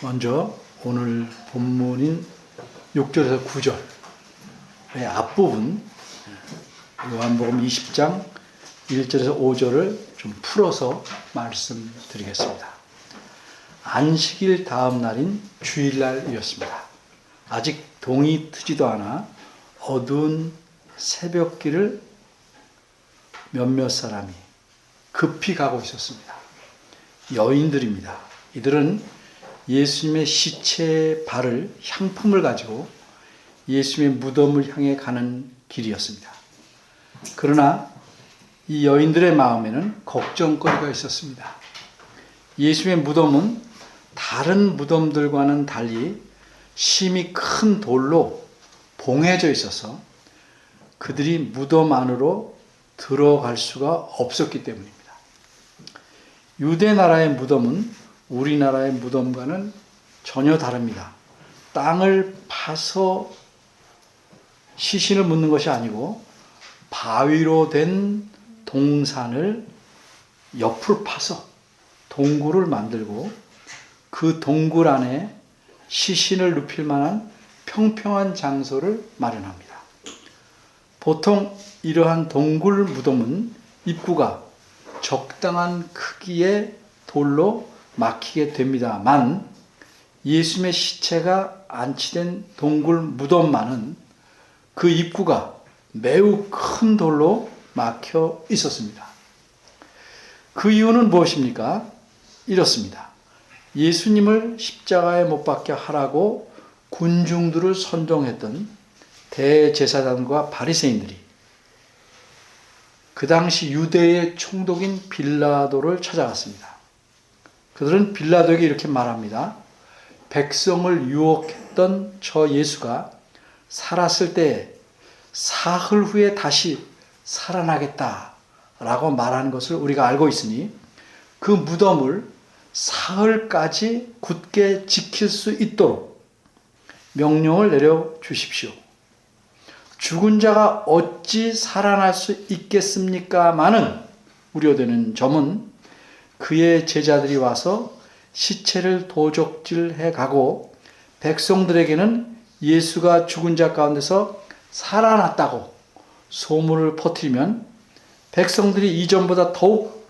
먼저 오늘 본문인 6절에서 9절의 앞부분 요한복음 20장 1절에서 5절을 좀 풀어서 말씀드리겠습니다. 안식일 다음 날인 주일날이었습니다. 아직 동이 트지도 않아 어두운 새벽길을 몇몇 사람이 급히 가고 있었습니다. 여인들입니다. 이들은 예수님의 시체에 바를 향품을 가지고 예수님의 무덤을 향해 가는 길이었습니다. 그러나 이 여인들의 마음에는 걱정거리가 있었습니다. 예수님의 무덤은 다른 무덤들과는 달리 심히 큰 돌로 봉해져 있어서 그들이 무덤 안으로 들어갈 수가 없었기 때문입니다. 유대 나라의 무덤은 우리나라의 무덤과는 전혀 다릅니다. 땅을 파서 시신을 묻는 것이 아니고 바위로 된 동산을 옆으로 파서 동굴을 만들고 그 동굴 안에 시신을 눕힐 만한 평평한 장소를 마련합니다. 보통 이러한 동굴 무덤은 입구가 적당한 크기의 돌로 막히게 됩니다만 예수님의 시체가 안치된 동굴 무덤만은 그 입구가 매우 큰 돌로 막혀 있었습니다. 그 이유는 무엇입니까? 이렇습니다. 예수님을 십자가에 못 박게 하라고 군중들을 선동했던 대제사장과 바리새인들이 그 당시 유대의 총독인 빌라도를 찾아갔습니다. 그들은 빌라도에게 이렇게 말합니다. 백성을 유혹했던 저 예수가 살았을 때 사흘 후에 다시 살아나겠다라고 말하는 것을 우리가 알고 있으니 그 무덤을 사흘까지 굳게 지킬 수 있도록 명령을 내려주십시오. 죽은 자가 어찌 살아날 수 있겠습니까마는 우려되는 점은 그의 제자들이 와서 시체를 도적질해 가고 백성들에게는 예수가 죽은 자 가운데서 살아났다고 소문을 퍼뜨리면 백성들이 이전보다 더욱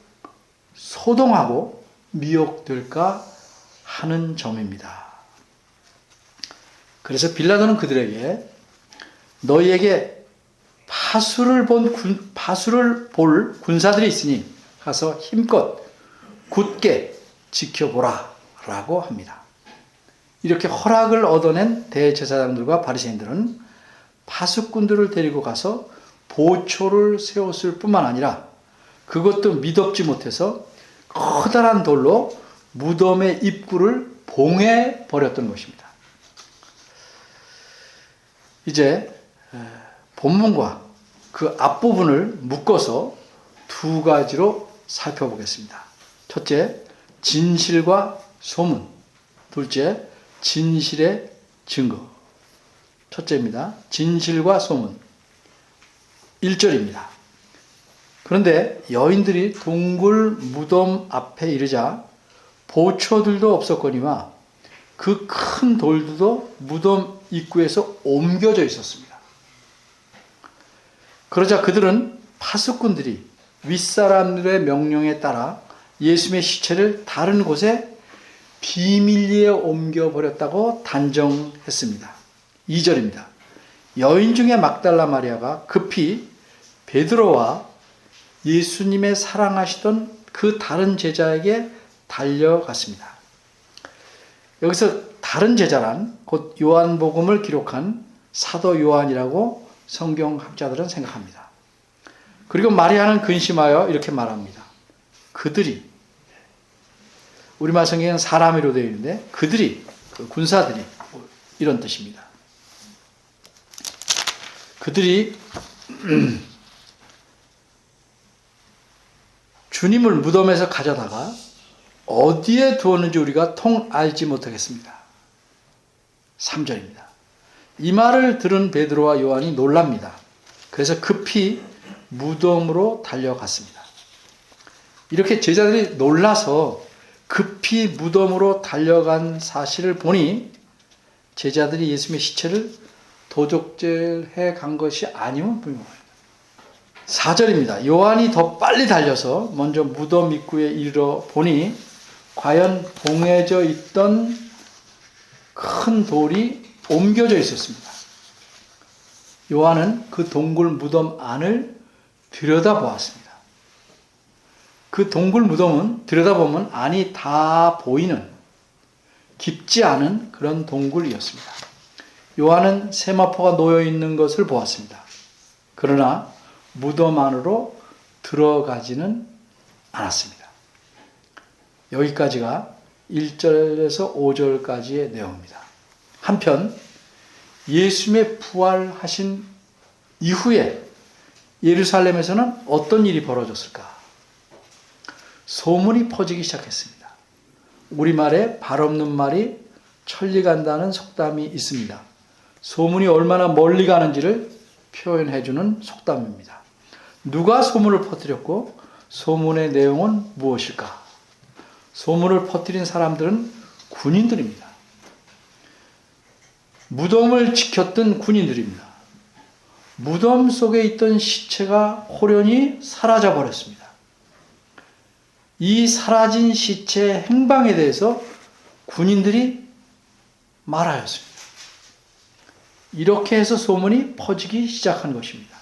소동하고 미혹될까 하는 점입니다. 그래서 빌라도는 그들에게 너희에게 파수를 볼 군사들이 있으니 가서 힘껏 굳게 지켜보라 라고 합니다. 이렇게 허락을 얻어낸 대제사장들과 바리새인들은 파수꾼들을 데리고 가서 보초를 세웠을 뿐만 아니라 그것도 미덥지 못해서 커다란 돌로 무덤의 입구를 봉해 버렸던 것입니다. 이제 본문과 그 앞부분을 묶어서 두 가지로 살펴보겠습니다. 첫째, 진실과 소문. 둘째, 진실의 증거. 첫째입니다. 진실과 소문. 1절입니다. 그런데 여인들이 동굴 무덤 앞에 이르자 보초들도 없었거니와 그 큰 돌들도 무덤 입구에서 옮겨져 있었습니다. 그러자 그들은 파수꾼들이 윗사람들의 명령에 따라 예수님의 시체를 다른 곳에 비밀리에 옮겨버렸다고 단정했습니다. 2절입니다. 여인 중에 막달라 마리아가 급히 베드로와 예수님의 사랑하시던 그 다른 제자에게 달려갔습니다. 여기서 다른 제자란 곧 요한복음을 기록한 사도 요한이라고 성경학자들은 생각합니다. 그리고 마리아는 근심하여 이렇게 말합니다. 그들이, 우리말 성경에는 사람이로 되어 있는데 그들이, 군사들이 이런 뜻입니다. 그들이 주님을 무덤에서 가져다가 어디에 두었는지 우리가 통 알지 못하겠습니다. 3절입니다. 이 말을 들은 베드로와 요한이 놀랍니다. 그래서 급히 무덤으로 달려갔습니다. 이렇게 제자들이 놀라서 급히 무덤으로 달려간 사실을 보니 제자들이 예수님의 시체를 도적질해 간 것이 아니면 불명합니다. 4절입니다. 요한이 더 빨리 달려서 먼저 무덤 입구에 이르러 보니 과연 봉해져 있던 큰 돌이 옮겨져 있었습니다. 요한은 그 동굴 무덤 안을 들여다보았습니다. 그 동굴 무덤은 들여다보면 안이 다 보이는 깊지 않은 그런 동굴이었습니다. 요한은 세마포가 놓여 있는 것을 보았습니다. 그러나 무덤 안으로 들어가지는 않았습니다. 여기까지가 1절에서 5절까지의 내용입니다. 한편 예수님의 부활하신 이후에 예루살렘에서는 어떤 일이 벌어졌을까? 소문이 퍼지기 시작했습니다. 우리말에 발 없는 말이 천리 간다는 속담이 있습니다. 소문이 얼마나 멀리 가는지를 표현해주는 속담입니다. 누가 소문을 퍼뜨렸고 소문의 내용은 무엇일까? 소문을 퍼뜨린 사람들은 군인들입니다. 무덤을 지켰던 군인들입니다. 무덤 속에 있던 시체가 호련히 사라져 버렸습니다. 이 사라진 시체의 행방에 대해서 군인들이 말하였습니다. 이렇게 해서 소문이 퍼지기 시작한 것입니다.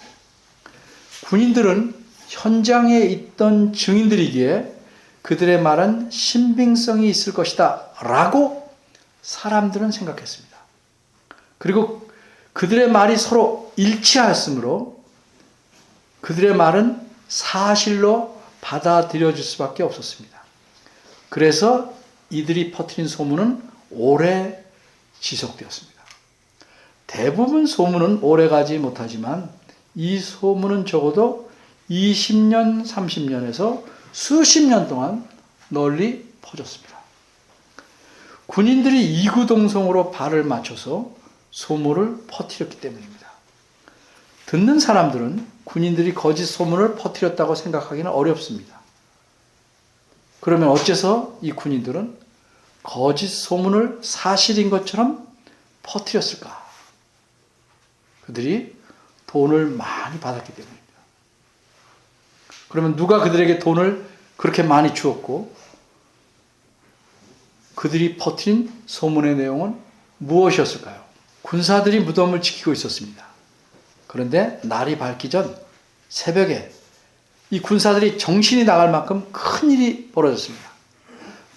군인들은 현장에 있던 증인들이기에 그들의 말은 신빙성이 있을 것이다 라고 사람들은 생각했습니다. 그리고 그들의 말이 서로 일치하였으므로 그들의 말은 사실로 받아들여질 수밖에 없었습니다. 그래서 이들이 퍼뜨린 소문은 오래 지속되었습니다. 대부분 소문은 오래가지 못하지만 이 소문은 적어도 20년, 30년에서 수십 년 동안 널리 퍼졌습니다. 군인들이 이구동성으로 발을 맞춰서 소문을 퍼뜨렸기 때문입니다. 듣는 사람들은 군인들이 거짓 소문을 퍼뜨렸다고 생각하기는 어렵습니다. 그러면 어째서 이 군인들은 거짓 소문을 사실인 것처럼 퍼뜨렸을까? 그들이 돈을 많이 받았기 때문입니다. 그러면 누가 그들에게 돈을 그렇게 많이 주었고 그들이 퍼뜨린 소문의 내용은 무엇이었을까요? 군사들이 무덤을 지키고 있었습니다. 그런데 날이 밝기 전 새벽에 이 군사들이 정신이 나갈 만큼 큰 일이 벌어졌습니다.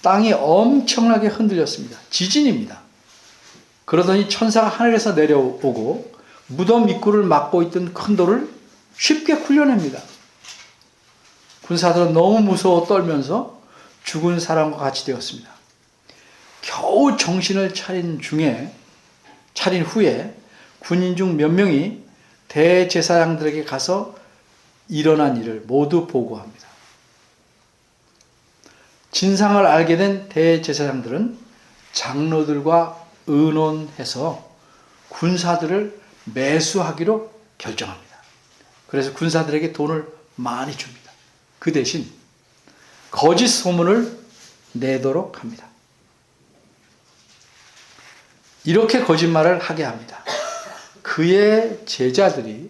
땅이 엄청나게 흔들렸습니다. 지진입니다. 그러더니 천사가 하늘에서 내려오고 무덤 입구를 막고 있던 큰 돌을 쉽게 굴려냅니다. 군사들은 너무 무서워 떨면서 죽은 사람과 같이 되었습니다. 겨우 정신을 차린 후에 군인 중 몇 명이 대제사장들에게 가서 일어난 일을 모두 보고합니다. 진상을 알게 된 대제사장들은 장로들과 의논해서 군사들을 매수하기로 결정합니다. 그래서 군사들에게 돈을 많이 줍니다. 그 대신 거짓 소문을 내도록 합니다. 이렇게 거짓말을 하게 합니다. 그의 제자들이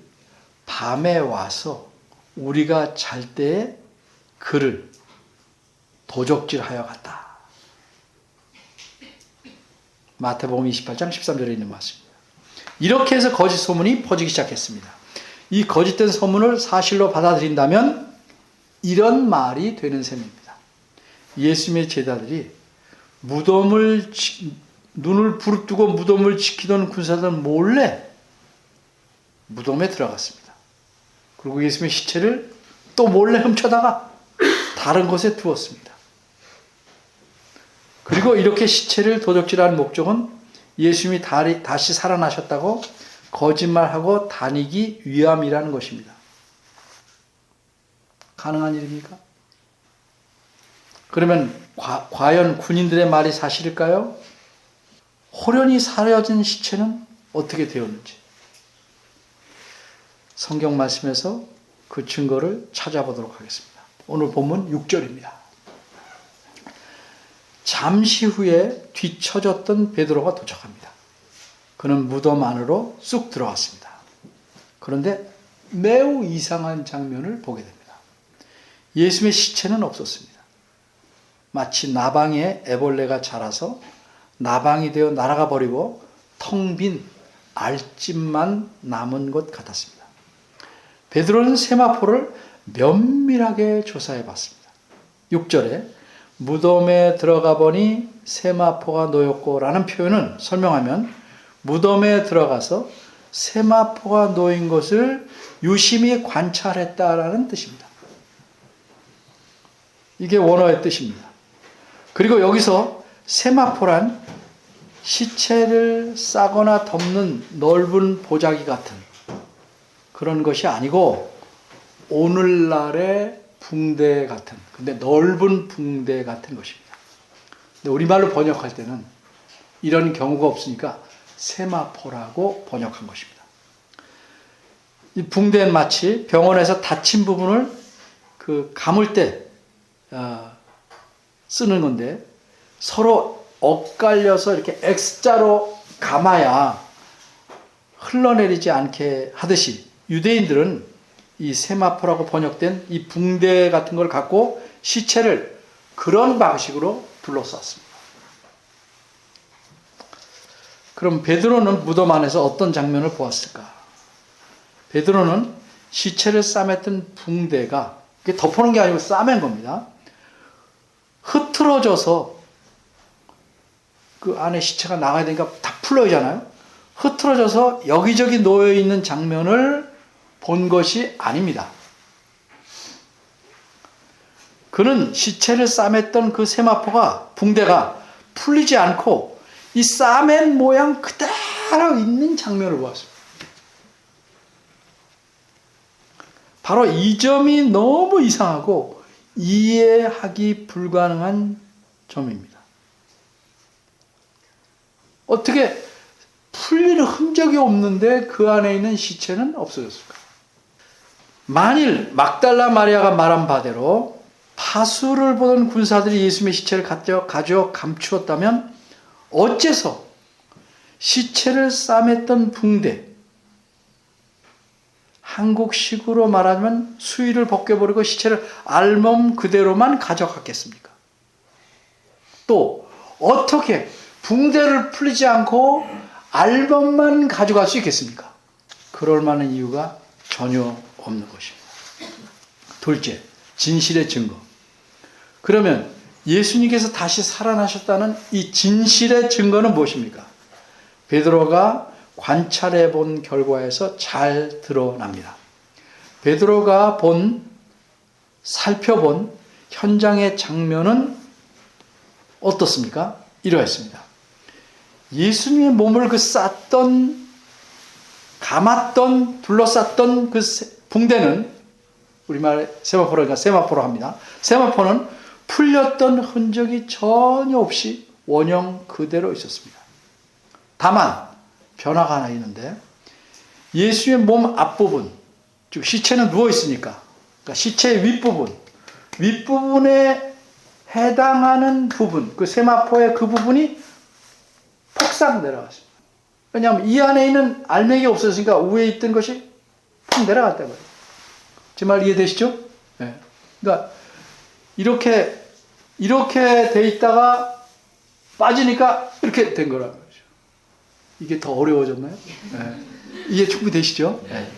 밤에 와서 우리가 잘 때에 그를 도적질하여 갔다. 마태복음 28장 13절에 있는 말씀입니다. 이렇게 해서 거짓 소문이 퍼지기 시작했습니다. 이 거짓된 소문을 사실로 받아들인다면 이런 말이 되는 셈입니다. 예수님의 제자들이 눈을 부릅뜨고 무덤을 지키던 군사들은 몰래 무덤에 들어갔습니다. 그리고 예수님의 시체를 또 몰래 훔쳐다가 다른 곳에 두었습니다. 그리고 이렇게 시체를 도적질하는 목적은 예수님이 다시 살아나셨다고 거짓말하고 다니기 위함이라는 것입니다. 가능한 일입니까? 그러면 과연 군인들의 말이 사실일까요? 호련히 사라진 시체는 어떻게 되었는지 성경 말씀에서 그 증거를 찾아보도록 하겠습니다. 오늘 본문 6절입니다. 잠시 후에 뒤처졌던 베드로가 도착합니다. 그는 무덤 안으로 쑥 들어갔습니다. 그런데 매우 이상한 장면을 보게 됩니다. 예수님의 시체는 없었습니다. 마치 나방에 애벌레가 자라서 나방이 되어 날아가 버리고 텅 빈 알집만 남은 것 같았습니다. 베드로는 세마포를 면밀하게 조사해 봤습니다. 6절에 무덤에 들어가 보니 세마포가 놓였고 라는 표현은 설명하면 무덤에 들어가서 세마포가 놓인 것을 유심히 관찰했다라는 뜻입니다. 이게 원어의 뜻입니다. 그리고 여기서 세마포란 시체를 싸거나 덮는 넓은 보자기 같은 그런 것이 아니고 오늘날의 붕대 같은, 근데 넓은 붕대 같은 것입니다. 근데 우리말로 번역할 때는 이런 경우가 없으니까 세마포라고 번역한 것입니다. 이 붕대는 마치 병원에서 다친 부분을 감을 때 쓰는 건데 서로 엇갈려서 이렇게 X자로 감아야 흘러내리지 않게 하듯이 유대인들은 이 세마포라고 번역된 이 붕대 같은 걸 갖고 시체를 그런 방식으로 둘러쌌습니다. 그럼 베드로는 무덤 안에서 어떤 장면을 보았을까? 베드로는 시체를 싸맸던 붕대가 덮어놓은 게 아니고 싸맨 겁니다. 흐트러져서 그 안에 시체가 나가야 되니까 다 풀려있잖아요. 흐트러져서 여기저기 놓여있는 장면을 본 것이 아닙니다. 그는 시체를 싸맸던 그 세마포가, 붕대가 풀리지 않고 이 싸맨 모양 그대로 있는 장면을 보았습니다. 바로 이 점이 너무 이상하고 이해하기 불가능한 점입니다. 어떻게 풀리는 흔적이 없는데 그 안에 있는 시체는 없어졌을까? 만일 막달라 마리아가 말한 바대로 파수를 보던 군사들이 예수님의 시체를 가져 감추었다면 어째서 시체를 싸맸던 붕대, 한국식으로 말하면 수의를 벗겨버리고 시체를 알몸 그대로만 가져갔겠습니까? 또 어떻게 붕대를 풀리지 않고 알몸만 가져갈 수 있겠습니까? 그럴 만한 이유가 전혀 없는 것입니다. 둘째, 진실의 증거. 그러면 예수님께서 다시 살아나셨다는 이 진실의 증거는 무엇입니까? 베드로가 관찰해 본 결과에서 잘 드러납니다. 베드로가 살펴본 현장의 장면은 어떻습니까? 이러했습니다. 예수님의 몸을 감았던, 둘러쌌던 그 붕대는, 우리말 세마포로 합니다. 세마포는 풀렸던 흔적이 전혀 없이 원형 그대로 있었습니다. 다만 변화가 하나 있는데 예수의 몸 앞부분, 즉 시체는 누워 있으니까 그러니까 시체의 윗부분에 해당하는 부분, 그 세마포의 그 부분이 폭삭 내려갔습니다. 왜냐하면 이 안에 있는 알맹이가 없어졌으니까 위에 있던 것이 팍 내려갔다 말이에요. 제 말 이해되시죠? 네. 그러니까 이렇게 돼 있다가 빠지니까 이렇게 된 거란 말이죠. 이게 더 어려워졌나요? 네. 이해 충분히 되시죠? 네.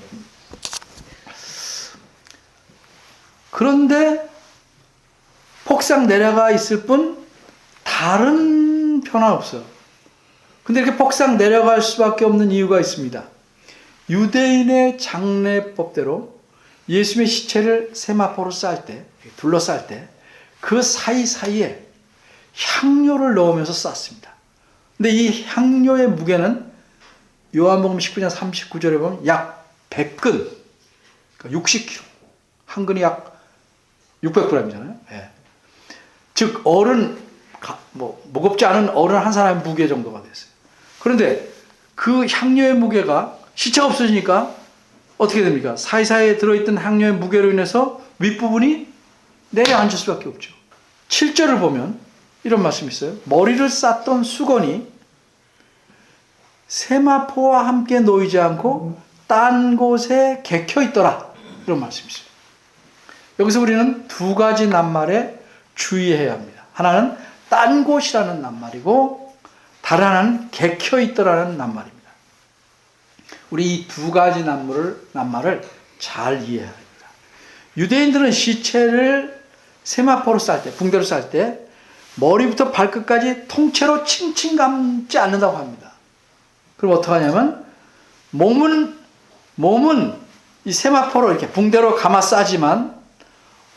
그런데 폭삭 내려가 있을 뿐 다른 변화 없어요. 근데 이렇게 폭삭 내려갈 수밖에 없는 이유가 있습니다. 유대인의 장례법대로 예수님의 시체를 세마포로 둘러쌀 때 그 사이사이에 향료를 넣으면서 쌌습니다. 근데 이 향료의 무게는 요한복음 19장 39절에 보면 약 100근, 그러니까 60kg. 한 근이 약 600g이잖아요. 예. 즉 무겁지 않은 어른 한 사람의 무게 정도가 됐어요. 그런데 그 향료의 무게가 시체가 없어지니까 어떻게 됩니까? 사이사이에 들어있던 향료의 무게로 인해서 윗부분이 내려앉을 수밖에 없죠. 7절을 보면 이런 말씀이 있어요. 머리를 쌌던 수건이 세마포와 함께 놓이지 않고 딴 곳에 개켜 있더라. 이런 말씀이 있어요. 여기서 우리는 두 가지 낱말에 주의해야 합니다. 하나는 딴 곳이라는 낱말이고 다른 하나는 개켜 있더라는 낱말입니다. 우리 이 두 가지 낱말을 잘 이해해야 합니다. 유대인들은 시체를 세마포로 쌀 때, 붕대로 쌀 때 머리부터 발끝까지 통째로 칭칭 감지 않는다고 합니다. 그럼 어떻게 하냐면 몸은 이 세마포로 이렇게 붕대로 감아 싸지만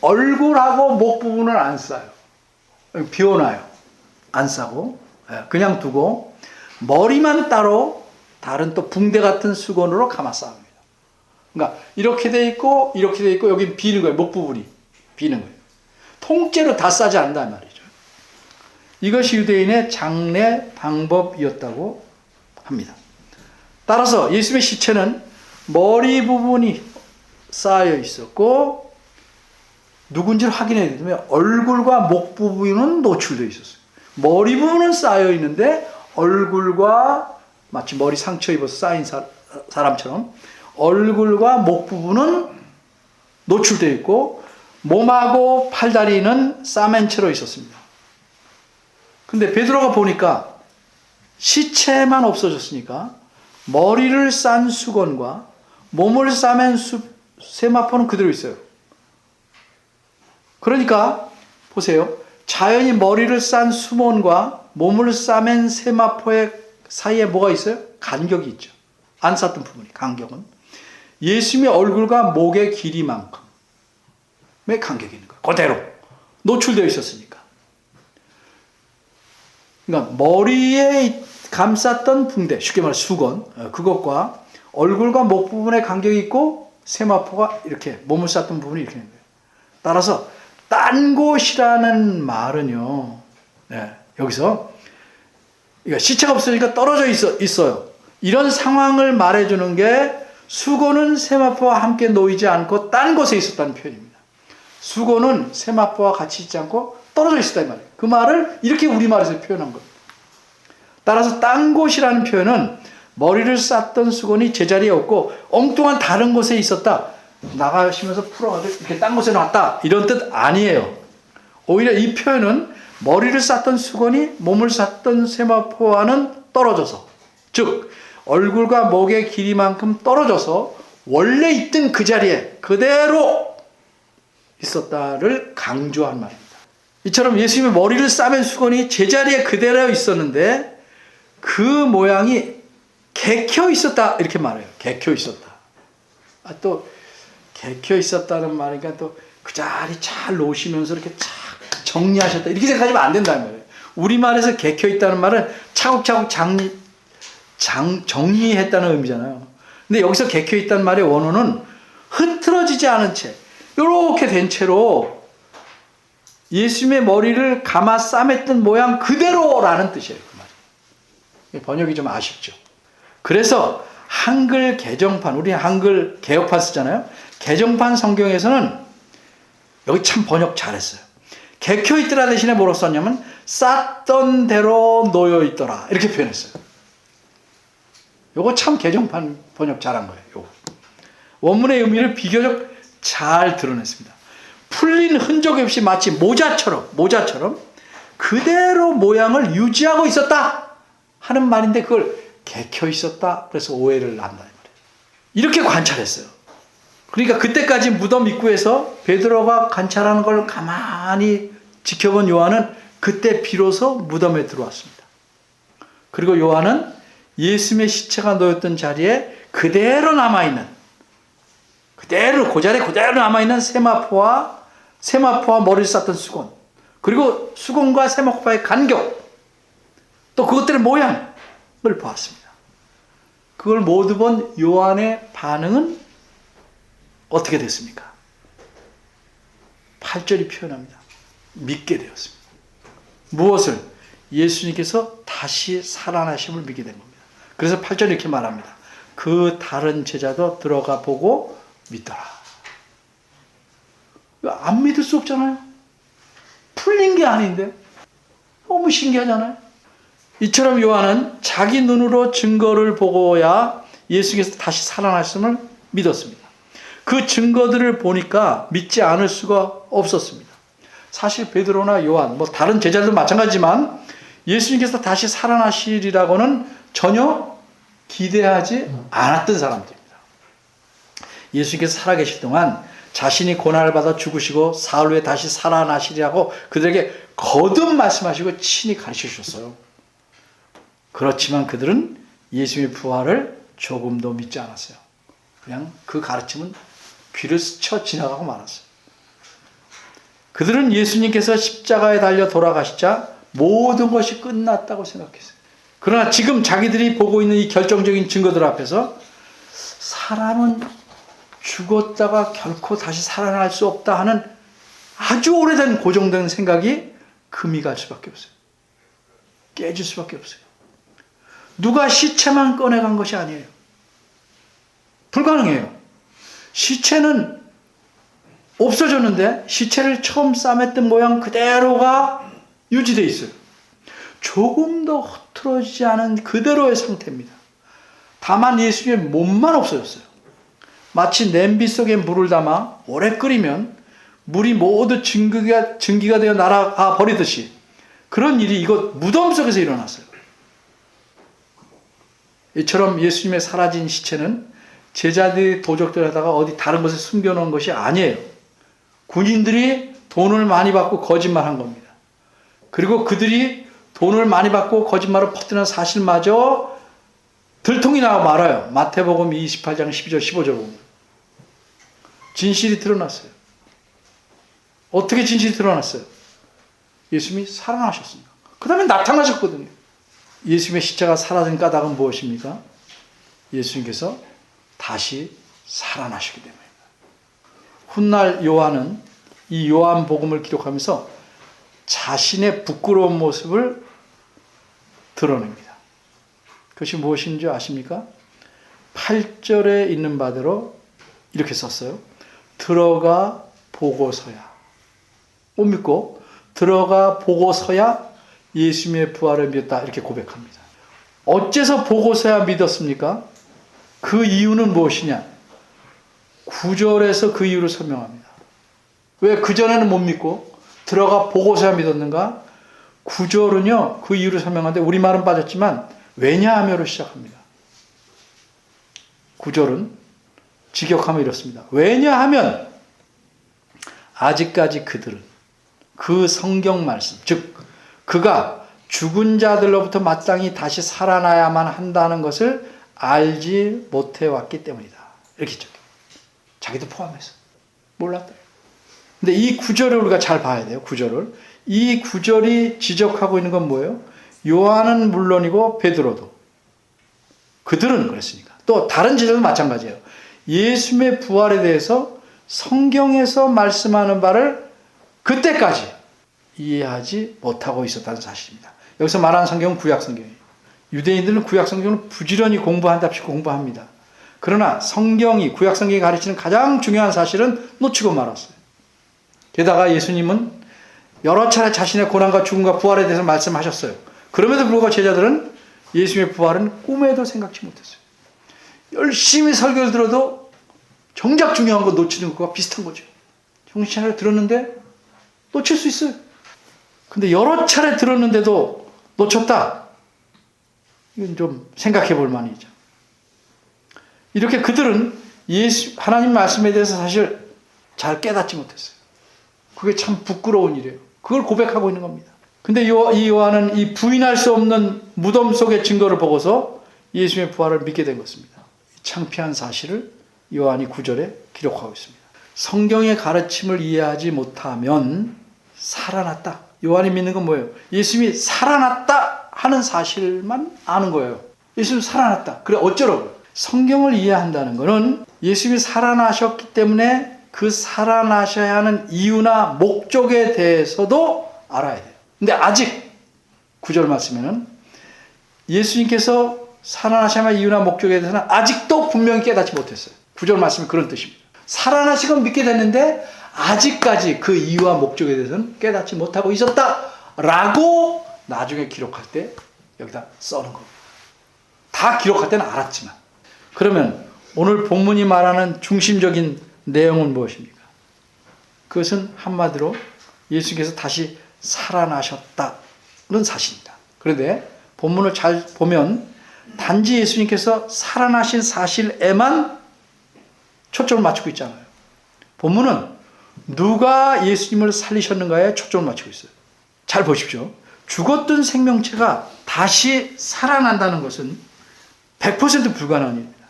얼굴하고 목 부분은 안 싸요. 비워놔요. 안 싸고 그냥 두고 머리만 따로 다른 또 붕대 같은 수건으로 감아 쌉니다. 그러니까 이렇게 돼 있고 이렇게 돼 있고 여기 비는 거예요. 목 부분이 비는 거예요. 통째로 다 싸지 않는단 말이죠. 이것이 유대인의 장례 방법이었다고 합니다. 따라서 예수님의 시체는 머리 부분이 쌓여 있었고 누군지를 확인해야 되면 얼굴과 목 부분은 노출되어 있었어요. 머리 부분은 쌓여 있는데 얼굴과 마치 머리 상처 입어서 쌓인 사람처럼 얼굴과 목 부분은 노출되어 있고 몸하고 팔다리는 싸맨 채로 있었습니다. 근데 베드로가 보니까 시체만 없어졌으니까 머리를 싼 수건과 몸을 싸맨 세마포는 그대로 있어요. 그러니까 보세요. 자연히 머리를 싼 수건과 몸을 싸맨 세마포의 사이에 뭐가 있어요? 간격이 있죠. 안 쌌던 부분이 간격은 예수님의 얼굴과 목의 길이만큼의 간격이 있는 거예요. 그대로 노출되어 있었으니까. 그러니까 머리에 감쌌던 붕대, 쉽게 말해 수건, 그것과 얼굴과 목 부분에 간격이 있고 세마포가 이렇게 몸을 쌌던 부분이 이렇게 있는 거예요. 따라서 딴 곳이라는 말은요. 여기서 그러니까 시체가 없으니까 떨어져 있어요. 이런 상황을 말해주는 게 수건은 세마포와 함께 놓이지 않고 딴 곳에 있었다는 표현입니다. 수건은 세마포와 같이 있지 않고 떨어져 있었다는 말이에요. 그 말을 이렇게 우리말에서 표현한 겁니다. 따라서 딴 곳이라는 표현은 머리를 쌌던 수건이 제자리에 없고 엉뚱한 다른 곳에 있었다. 나가시면서 풀어가지고 이렇게 딴 곳에 놨다. 이런 뜻 아니에요. 오히려 이 표현은 머리를 쌌던 수건이 몸을 쌌던 세마포와는 떨어져서, 즉 얼굴과 목의 길이만큼 떨어져서 원래 있던 그 자리에 그대로 있었다를 강조한 말입니다. 이처럼 예수님의 머리를 싸맨 수건이 제자리에 그대로 있었는데 그 모양이 개켜 있었다 이렇게 말해요. 개켜 있었다. 또 개켜 있었다는 말이니까 또 그 자리 잘 놓으시면서 이렇게 착 정리하셨다 이렇게 생각하시면 안 된다는 말이에요. 우리말에서 개켜 있다는 말은 차곡차곡 정리했다는 의미잖아요. 근데 여기서 개켜 있다는 말의 원어는 흐트러지지 않은 채 이렇게 된 채로 예수님의 머리를 감아 싸맸던 모양 그대로라는 뜻이에요. 그 말이. 번역이 좀 아쉽죠. 그래서 한글 개정판, 우리 한글 개역판 쓰잖아요. 개정판 성경에서는 여기 참 번역 잘했어요. 개켜 있더라 대신에 뭐라고 썼냐면 쌌던 대로 놓여 있더라 이렇게 표현했어요. 요거 참 개정판 번역 잘한 거예요. 요거. 원문의 의미를 비교적 잘 드러냈습니다. 풀린 흔적 없이 마치 모자처럼 그대로 모양을 유지하고 있었다 하는 말인데 그걸 개켜 있었다 그래서 오해를 난다는 말이에요. 이렇게 관찰했어요. 그러니까 그때까지 무덤 입구에서 베드로가 관찰하는 걸 가만히 지켜본 요한은 그때 비로소 무덤에 들어왔습니다. 그리고 요한은 예수님의 시체가 놓였던 자리에 그대로 남아있는 그 자리에 그대로 남아있는 세마포와 머리를 쌌던 수건 그리고 수건과 세마포의 간격 또 그것들의 모양을 보았습니다. 그걸 모두 본 요한의 반응은 어떻게 됐습니까? 8절이 표현합니다. 믿게 되었습니다. 무엇을? 예수님께서 다시 살아나심을 믿게 된 겁니다. 그래서 8절 이렇게 말합니다. 그 다른 제자도 들어가 보고 믿더라. 안 믿을 수 없잖아요. 풀린 게 아닌데. 너무 신기하잖아요. 이처럼 요한은 자기 눈으로 증거를 보고야 예수께서 다시 살아나심을 믿었습니다. 그 증거들을 보니까 믿지 않을 수가 없었습니다. 사실 베드로나 요한, 다른 제자들도 마찬가지지만 예수님께서 다시 살아나시리라고는 전혀 기대하지 않았던 사람들입니다. 예수님께서 살아계실 동안 자신이 고난을 받아 죽으시고 사흘 후에 다시 살아나시리라고 그들에게 거듭 말씀하시고 친히 가르쳐 주셨어요. 그렇지만 그들은 예수님의 부활을 조금도 믿지 않았어요. 그냥 그 가르침은 귀를 스쳐 지나가고 말았어요. 그들은 예수님께서 십자가에 달려 돌아가시자 모든 것이 끝났다고 생각했어요. 그러나 지금 자기들이 보고 있는 이 결정적인 증거들 앞에서 사람은 죽었다가 결코 다시 살아날 수 없다 하는 아주 오래된 고정된 생각이 금이 갈 수밖에 없어요. 깨질 수밖에 없어요. 누가 시체만 꺼내간 것이 아니에요. 불가능해요. 시체는 없어졌는데 시체를 처음 싸맸던 모양 그대로가 유지되어 있어요. 조금도 흐트러지지 않은 그대로의 상태입니다. 다만 예수님의 몸만 없어졌어요. 마치 냄비 속에 물을 담아 오래 끓이면 물이 모두 증기가 되어 날아가 버리듯이 그런 일이 이곳 무덤 속에서 일어났어요. 이처럼 예수님의 사라진 시체는 제자들이 도적들 하다가 어디 다른 곳에 숨겨놓은 것이 아니에요. 군인들이 돈을 많이 받고 거짓말한 겁니다. 그리고 그들이 돈을 많이 받고 거짓말을 퍼뜨리는 사실마저 들통이 나고 말아요. 마태복음 28장 12절 15절 보면 진실이 드러났어요. 어떻게 진실이 드러났어요? 예수님이 살아나셨습니다. 그 다음에 나타나셨거든요. 예수님의 시체가 사라진 까닭은 무엇입니까? 예수님께서 다시 살아나시기 때문입니다. 훗날 요한은 이 요한복음을 기록하면서 자신의 부끄러운 모습을 드러냅니다. 그것이 무엇인지 아십니까? 8절에 있는 바대로 이렇게 썼어요. 들어가 보고서야. 못 믿고 들어가 보고서야 예수님의 부활을 믿었다 이렇게 고백합니다. 어째서 보고서야 믿었습니까? 그 이유는 무엇이냐? 9절에서 그 이유를 설명합니다. 왜 그전에는 못 믿고 들어가 보고서야 믿었는가? 9절은요 그 이유를 설명하는데 우리말은 빠졌지만 왜냐하며로 시작합니다. 9절은 직역하면 이렇습니다. 왜냐하면 아직까지 그들은 그 성경 말씀, 즉 그가 죽은 자들로부터 마땅히 다시 살아나야만 한다는 것을 알지 못해왔기 때문이다. 이렇게 적혀요. 자기도 포함해서. 몰랐다. 근데 이 구절을 우리가 잘 봐야 돼요. 구절을. 이 구절이 지적하고 있는 건 뭐예요? 요한은 물론이고 베드로도. 그들은 그랬으니까. 또 다른 제자도 마찬가지예요. 예수님의 부활에 대해서 성경에서 말씀하는 바를 그때까지 이해하지 못하고 있었다는 사실입니다. 여기서 말하는 성경은 구약 성경이에요. 유대인들은 구약 성경을 부지런히 공부한답시고 공부합니다. 그러나 성경이 구약 성경이 가르치는 가장 중요한 사실은 놓치고 말았어요. 게다가 예수님은 여러 차례 자신의 고난과 죽음과 부활에 대해서 말씀하셨어요. 그럼에도 불구하고 제자들은 예수님의 부활은 꿈에도 생각지 못했어요. 열심히 설교를 들어도 정작 중요한 거 놓치는 것과 비슷한 거죠. 정신 차려 들었는데 놓칠 수 있어요. 근데 여러 차례 들었는데도 놓쳤다. 이건 좀 생각해 볼 만이죠. 이렇게 그들은 하나님 말씀에 대해서 사실 잘 깨닫지 못했어요. 그게 참 부끄러운 일이에요. 그걸 고백하고 있는 겁니다. 근데 이 요한은 이 부인할 수 없는 무덤 속의 증거를 보고서 예수님의 부활을 믿게 된 것입니다. 창피한 사실을 요한이 9절에 기록하고 있습니다. 성경의 가르침을 이해하지 못하면 살아났다. 요한이 믿는 건 뭐예요? 예수님이 살아났다 하는 사실만 아는 거예요. 예수님 살아났다. 그래 어쩌라고요? 성경을 이해한다는 것은 예수님이 살아나셨기 때문에 그 살아나셔야 하는 이유나 목적에 대해서도 알아야 돼요. 근데 아직 9절 말씀에는 예수님께서 살아나셔야 할 이유나 목적에 대해서는 아직도 분명히 깨닫지 못했어요. 9절 말씀은 그런 뜻입니다. 살아나시고 믿게 됐는데 아직까지 그 이유와 목적에 대해서는 깨닫지 못하고 있었다라고 나중에 기록할 때 여기다 써는 겁니다. 다 기록할 때는 알았지만. 그러면 오늘 본문이 말하는 중심적인 내용은 무엇입니까? 그것은 한마디로 예수께서 다시 살아나셨다는 사실입니다. 그런데 본문을 잘 보면 단지 예수님께서 살아나신 사실에만 초점을 맞추고 있잖아요. 본문은 누가 예수님을 살리셨는가에 초점을 맞추고 있어요. 잘 보십시오. 죽었던 생명체가 다시 살아난다는 것은 100% 불가능한 일입니다.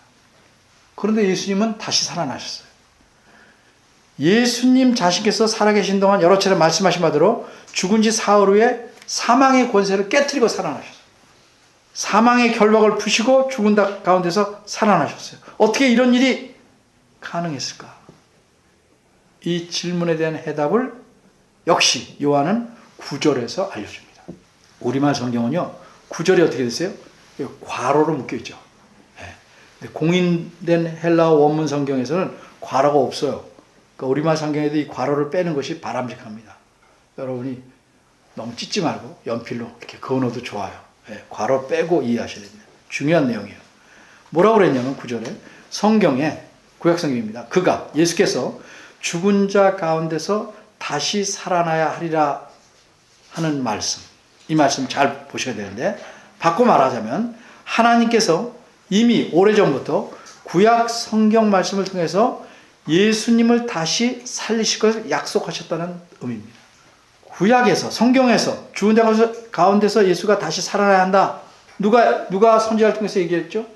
그런데 예수님은 다시 살아나셨어요. 예수님 자신께서 살아계신 동안 여러 차례 말씀하신 바대로 죽은 지 사흘 후에 사망의 권세를 깨트리고 살아나셨어요. 사망의 결박을 푸시고 죽은 가운데서 살아나셨어요. 어떻게 이런 일이 가능했을까? 이 질문에 대한 해답을 역시 요한은 9절에서 알려줍니다. 우리말 성경은요, 9절이 어떻게 됐어요? 괄호로 묶여있죠. 네. 공인된 헬라어 원문 성경에서는 괄호가 없어요. 그러니까 우리말 성경에도 이 괄호를 빼는 것이 바람직합니다. 여러분이 너무 찢지 말고 연필로 이렇게 그어놓어도 좋아요. 네. 괄호 빼고 이해하셔야 됩니다. 중요한 내용이에요. 뭐라고 그랬냐면 9절에 성경에 구약성경입니다. 그가 예수께서 죽은 자 가운데서 다시 살아나야 하리라 하는 말씀. 이 말씀 잘 보셔야 되는데 바꿔 말하자면 하나님께서 이미 오래전부터 구약 성경 말씀을 통해서 예수님을 다시 살리실 것을 약속하셨다는 의미입니다. 구약에서 성경에서 죽은 자 가운데서 예수가 다시 살아나야 한다. 누가 선지자를 통해서 얘기했죠?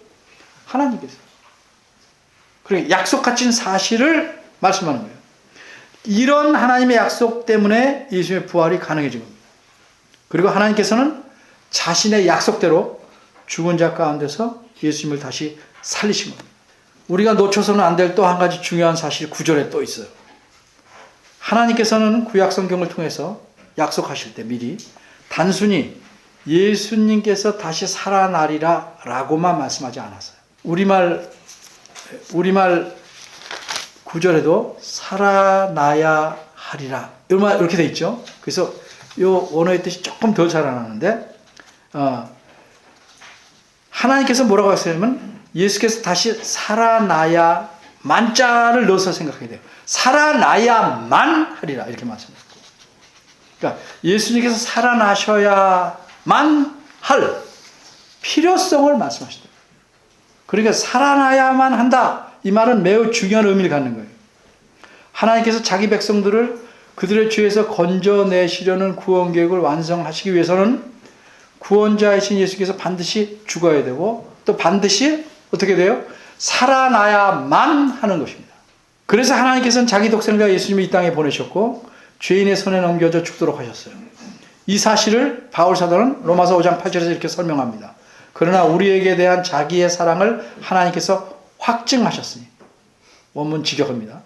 하나님께서. 그러니까 약속하신 사실을 말씀하는 거예요. 이런 하나님의 약속 때문에 예수님의 부활이 가능해진 겁니다. 그리고 하나님께서는 자신의 약속대로 죽은 자 가운데서 예수님을 다시 살리신 겁니다. 우리가 놓쳐서는 안 될 또 한 가지 중요한 사실이 9절에 또 있어요. 하나님께서는 구약 성경을 통해서 약속하실 때 미리 단순히 예수님께서 다시 살아나리라 라고만 말씀하지 않았어요. 우리말 9절에도 살아나야 하리라 이렇게 돼 있죠. 그래서 이 원어의 뜻이 조금 덜 살아나는데 하나님께서 뭐라고 하셨냐면 예수께서 다시 살아나야 만자를 넣어서 생각해야 돼요. 살아나야만 하리라 이렇게 말씀합니다. 그러니까 예수님께서 살아나셔야만 할 필요성을 말씀하시다. 그러니까 살아나야만 한다. 이 말은 매우 중요한 의미를 갖는 거예요. 하나님께서 자기 백성들을 그들의 죄에서 건져내시려는 구원 계획을 완성하시기 위해서는 구원자이신 예수께서 반드시 죽어야 되고 또 반드시 어떻게 돼요? 살아나야만 하는 것입니다. 그래서 하나님께서는 자기 독생자 예수님을 이 땅에 보내셨고 죄인의 손에 넘겨져 죽도록 하셨어요. 이 사실을 바울 사도는 로마서 5장 8절에서 이렇게 설명합니다. 그러나 우리에게 대한 자기의 사랑을 하나님께서 확증하셨으니 원문 직역합니다.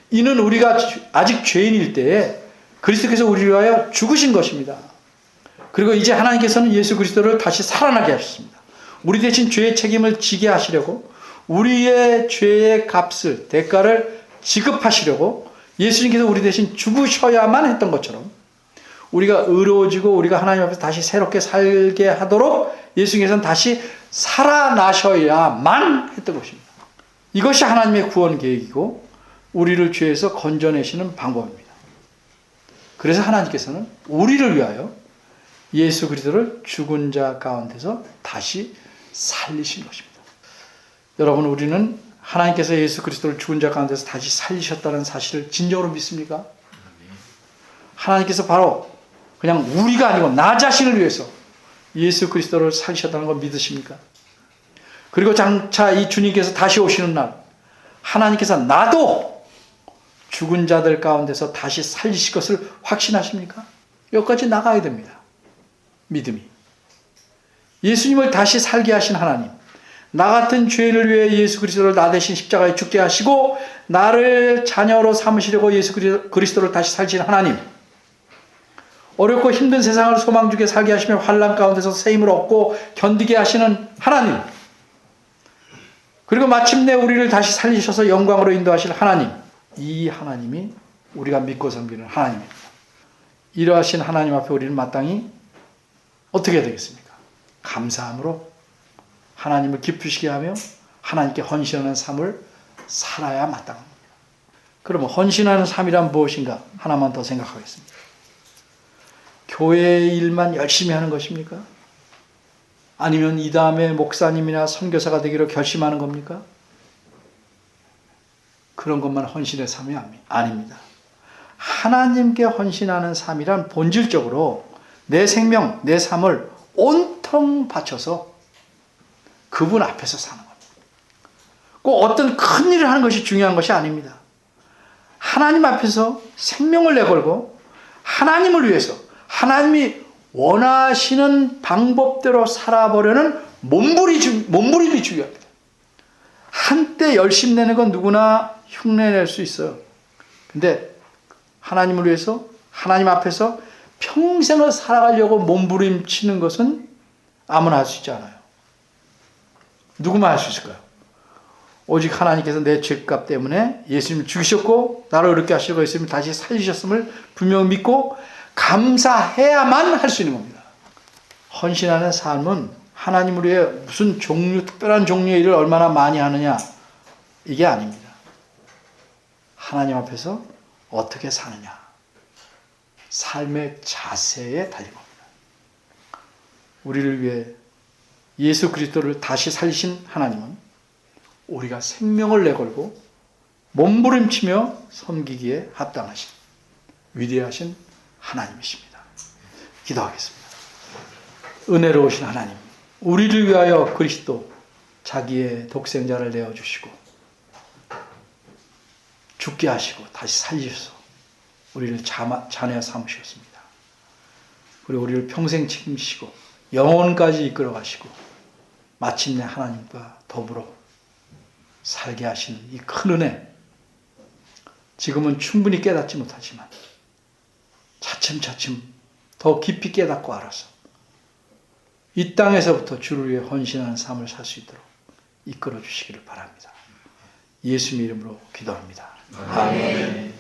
이는 우리가 아직 죄인일 때에 그리스도께서 우리를 위하여 죽으신 것입니다. 그리고 이제 하나님께서는 예수 그리스도를 다시 살아나게 하셨습니다. 우리 대신 죄의 책임을 지게 하시려고 우리의 죄의 값을 대가를 지급하시려고 예수님께서 우리 대신 죽으셔야만 했던 것처럼 우리가 의로워지고 우리가 하나님 앞에서 다시 새롭게 살게 하도록 예수님께서는 다시 살아나셔야만 했던 것입니다. 이것이 하나님의 구원 계획이고 우리를 죄에서 건져내시는 방법입니다. 그래서 하나님께서는 우리를 위하여 예수 그리스도를 죽은 자 가운데서 다시 살리신 것입니다. 여러분, 우리는 하나님께서 예수 그리스도를 죽은 자 가운데서 다시 살리셨다는 사실을 진정으로 믿습니까? 하나님께서 바로 그냥 우리가 아니고 나 자신을 위해서 예수 그리스도를 살리셨다는 걸 믿으십니까? 그리고 장차 이 주님께서 다시 오시는 날 하나님께서 나도 죽은 자들 가운데서 다시 살리실 것을 확신하십니까? 여기까지 나가야 됩니다. 믿음이. 예수님을 다시 살게 하신 하나님, 나 같은 죄인을 위해 예수 그리스도를 나 대신 십자가에 죽게 하시고 나를 자녀로 삼으시려고 예수 그리스도를 다시 살리신 하나님, 어렵고 힘든 세상을 소망주게 살게 하시며 환난 가운데서 새 힘을 얻고 견디게 하시는 하나님, 그리고 마침내 우리를 다시 살리셔서 영광으로 인도하실 하나님, 이 하나님이 우리가 믿고 섬기는 하나님입니다. 이러하신 하나님 앞에 우리는 마땅히 어떻게 해야 되겠습니까? 감사함으로 하나님을 기쁘시게 하며 하나님께 헌신하는 삶을 살아야 마땅합니다. 그러면 헌신하는 삶이란 무엇인가? 하나만 더 생각하겠습니다. 교회의 일만 열심히 하는 것입니까? 아니면 이 다음에 목사님이나 선교사가 되기로 결심하는 겁니까? 그런 것만 헌신의 삶이 아닙니다. 하나님께 헌신하는 삶이란 본질적으로 내 생명, 내 삶을 온통 바쳐서 그분 앞에서 사는 겁니다. 꼭 어떤 큰 일을 하는 것이 중요한 것이 아닙니다. 하나님 앞에서 생명을 내걸고 하나님을 위해서 하나님이 원하시는 방법대로 살아보려는 몸부림이 중요합니다. 한때 열심 내는 건 누구나 흉내낼 수 있어요. 근데 하나님을 위해서 하나님 앞에서 평생을 살아가려고 몸부림치는 것은 아무나 할 수 있지 않아요. 누구만 할 수 있을까요? 오직 하나님께서 내 죄값 때문에 예수님을 죽이셨고 나를 의롭게 하시고 예수님을 다시 살리셨음을 분명히 믿고 감사해야만 할 수 있는 겁니다. 헌신하는 삶은 하나님을 위해 무슨 특별한 종류의 일을 얼마나 많이 하느냐, 이게 아닙니다. 하나님 앞에서 어떻게 사느냐, 삶의 자세에 달린 겁니다. 우리를 위해 예수 그리스도를 다시 살리신 하나님은 우리가 생명을 내걸고 몸부림치며 섬기기에 합당하신 위대하신 하나님이십니다. 기도하겠습니다. 은혜로우신 하나님, 우리를 위하여 그리스도 자기의 독생자를 내어주시고 죽게 하시고 다시 살리셔서 우리를 자녀 삼으셨습니다. 그리고 우리를 평생 책임지시고 영혼까지 이끌어 가시고 마침내 하나님과 더불어 살게 하시는 이 큰 은혜, 지금은 충분히 깨닫지 못하지만 차츰차츰 더 깊이 깨닫고 알아서 이 땅에서부터 주를 위해 헌신하는 삶을 살 수 있도록 이끌어 주시기를 바랍니다. 예수님 이름으로 기도합니다. 아멘.